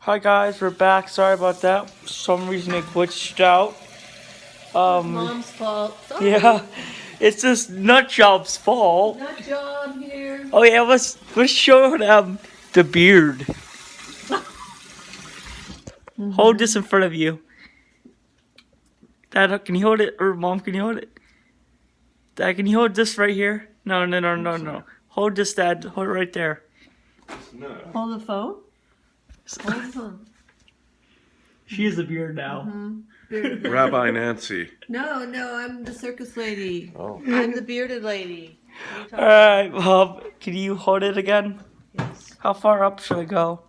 Hi guys, we're back. Sorry about that. For some reason it glitched out. Mom's fault. Sorry. Yeah, it's this nut job's fault. Nut job here. Oh yeah, let's show them the beard. Hold this in front of you. Dad, can you hold it? Or Mom, can you hold it? Dad, can you hold this right here? No. Hold this, Dad. Hold it right there. Hold the phone. Hold the phone. She has a beard now. Bearded. Rabbi Nancy. No, I'm the circus lady. Oh. I'm the bearded lady. Alright, Mom, can you hold it again? Yes. How far up should I go?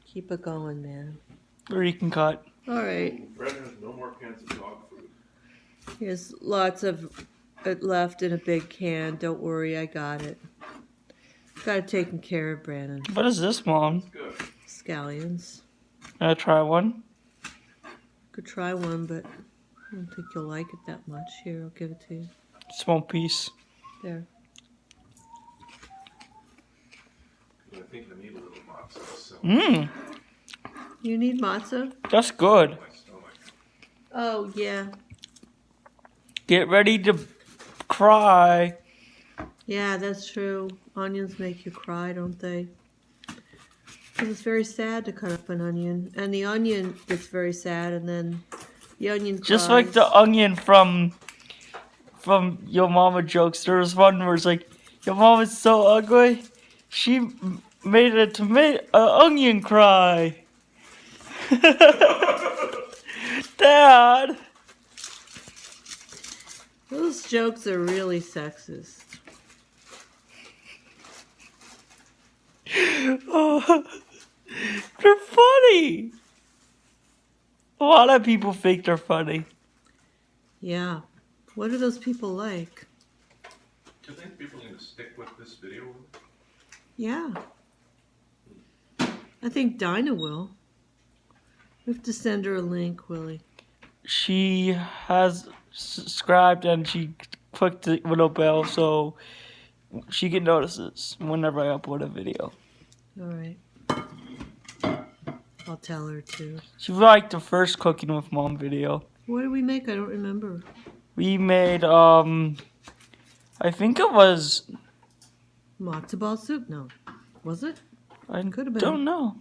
Keep it going, man. Or you can cut. All right. Brendan has no more cans of dog food. Here's lots of it left in a big can. Don't worry, I got it. Got it taken care of, Brandon. What is this, Mom? Good. Scallions. Can I try one? Could try one, but I don't think you'll like it that much. Here, I'll give it to you. Small piece. There. I think I need a little matzo. So Mmm, You need matzah? that's good. my stomach. Oh, yeah. Get ready to cry. Yeah, that's true. Onions make you cry, don't they? 'Cause it's very sad to cut up an onion. And the onion gets very sad, and then the onion cries. Just like the onion from Your Mama jokes. There was one where it's like, your mom is so ugly, she made an onion cry. Dad. Those jokes are really sexist. Oh, they're funny. A lot of people think they're funny. Yeah. What are those people like? Do you think people are going to stick with this video? Yeah. I think Dinah will. We have to send her a link, Willie. She has subscribed and she clicked the little bell so she get notices whenever I upload a video. All right. I'll tell her to. She liked the first Cooking with Mom video. What did we make? I don't remember. We made, I think it was, Matzo ball soup? No. Was it? I Could have been. don't know.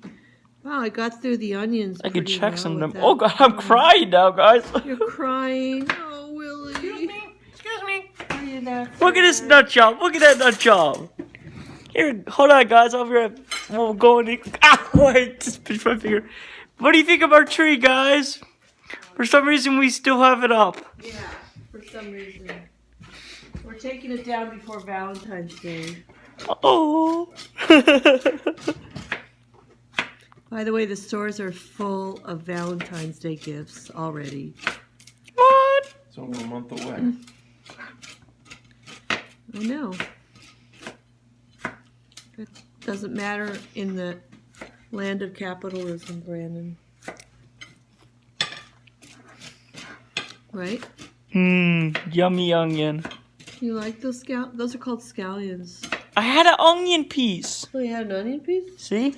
Wow, I got through the onions. I could pretty check well some of them. with Oh that. God, I'm crying now, guys. You're crying. Oh, Willie. Excuse me. Are you that Look at this sad? nut job. Look at that nut job. Here, hold on, guys. I'll be right. We'll go in. Ah, wait. Just pinch my finger. What do you think of our tree, guys? For some reason, we still have it up. Yeah, for some reason. We're taking it down before Valentine's Day. Oh. By the way, the stores are full of Valentine's Day gifts already. What? It's only a month away. I know. It doesn't matter in the land of capitalism, Brandon. Right? Yummy onion. You like those Those are called scallions. I had an onion piece. Oh, you had an onion piece? See?